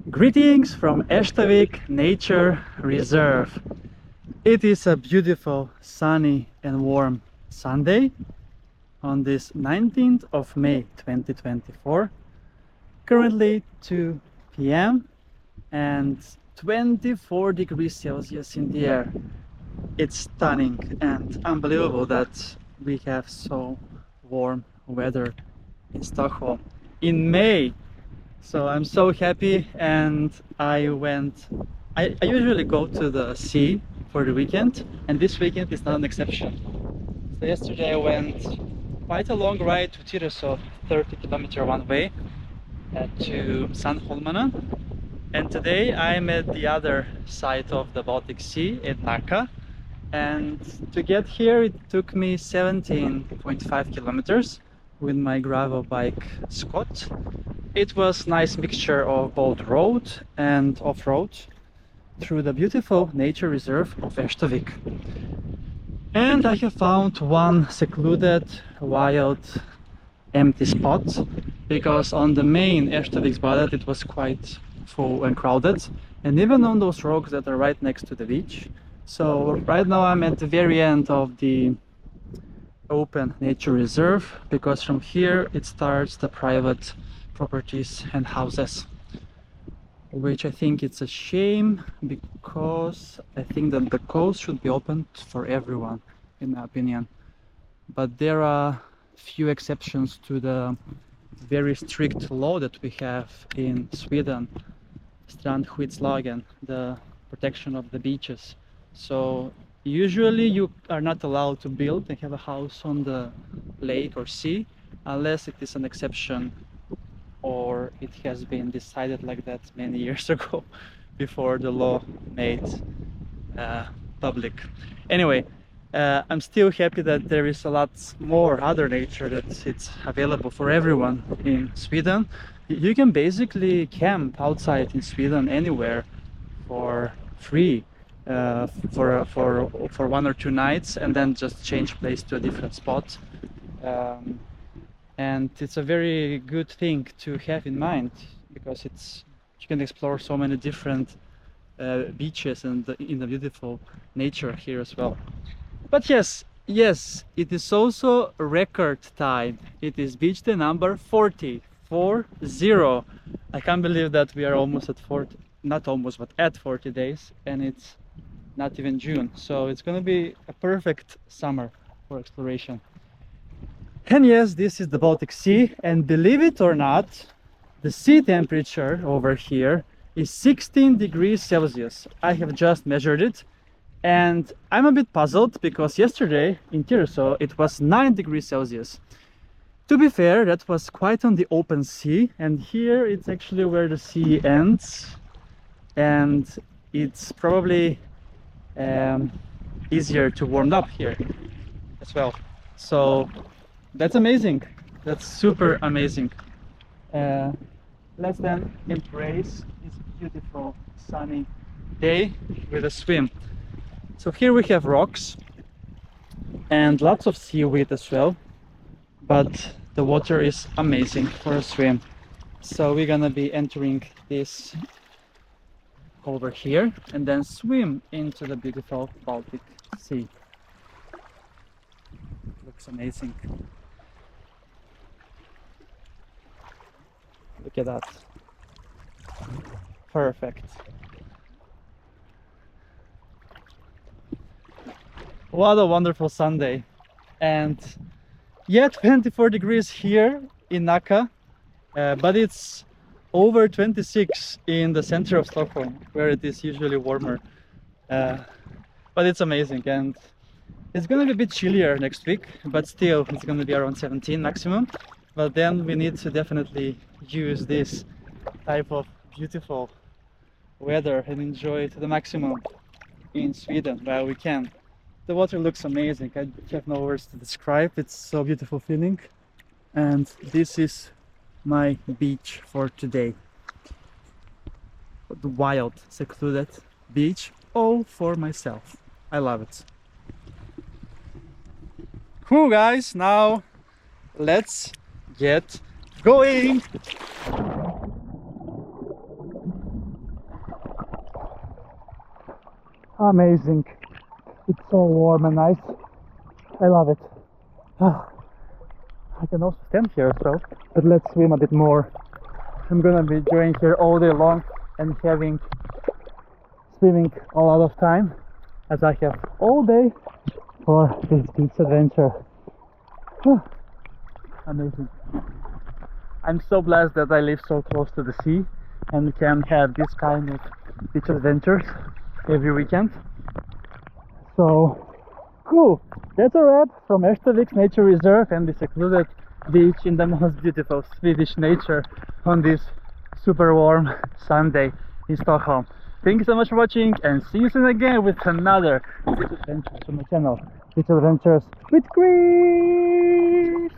Greetings from Erstavik Nature Reserve. It is a beautiful, sunny and warm Sunday on this 19th of May 2024. Currently 2 p.m. and 24 degrees Celsius in the air. It's stunning and unbelievable that we have so warm weather in Stockholm in May. So I'm so happy, and I usually go to the sea for the weekend, and this weekend is not an exception. So yesterday I went quite a long ride to Tyresö, 30-kilometer one way to STOCKHOLM, and today I'm at the other side of the Baltic Sea in Nacka, and to get here it took me 17.5 kilometers with my gravel bike Scott. It was nice mixture of both road and off-road through the beautiful nature reserve of Erstavik. And I have found one secluded, wild, empty spot, because on the main Erstavik spot it was quite full and crowded, and even on those rocks that are right next to the beach. So right now I'm at the very end of the open nature reserve, because from here it starts the private properties and houses, which I think it's a shame, because I think that the coast should be opened for everyone, in my opinion. But there are few exceptions to the very strict law that we have in Sweden, strandskyddslagen, the protection of the beaches. So usually you are not allowed to build and have a house on the lake or sea unless it is an exception, or it has been decided like that many years ago before the law made public. Anyway, I'm still happy that there is a lot more other nature that it's available for everyone in Sweden. You can basically camp outside in Sweden anywhere for free for 1 or 2 nights, and then just change place to a different spot. And it's a very good thing to have in mind, because you can explore so many different beaches and in the beautiful nature here as well. But yes, it is also record time. It is beach day number 40. I can't believe that we are almost at 40, not almost, but at 40 days, and it's not even June. So it's gonna be a perfect summer for exploration. And yes, this is the Baltic Sea, and believe it or not, the sea temperature over here is 16 degrees Celsius. I have just measured it, and I'm a bit puzzled, because yesterday in Tyresö it was 9 degrees Celsius. To be fair, that was quite on the open sea, and here it's actually where the sea ends, and it's probably easier to warm up here as well. So that's amazing. That's super amazing. Let's then embrace this beautiful sunny day with a swim. So here we have rocks and lots of seaweed as well, but the water is amazing for a swim. So we're gonna be entering this over here and then swim into the beautiful Baltic Sea. Looks amazing. Look at that. Perfect. What a wonderful Sunday. And yet 24 degrees here in Nacka, but it's over 26 in the center of Stockholm, where it is usually warmer. But it's amazing, and it's gonna be a bit chillier next week, but still it's gonna be around 17 maximum. But then we need to definitely use this type of beautiful weather and enjoy it to the maximum in Sweden while we can. The water looks amazing. I have no words to describe. It's so beautiful feeling. And this is my beach for today. The wild, secluded beach, all for myself. I love it. Cool, guys. Now let's get going. Amazing. It's so warm and nice. I love it. I can also stand here, so but let's swim a bit more. I'm gonna be enjoying here all day long and swimming a lot of time, as I have all day for this beach adventure. Amazing. I'm so blessed that I live so close to the sea and can have this kind of beach adventures every weekend. So cool. That's a wrap from Erstavik Nature Reserve and the secluded beach in the most beautiful Swedish nature on this super warm Sunday in Stockholm. Thank you so much for watching, and see you soon again with another beach adventures on my channel. Beach Adventures with Chris!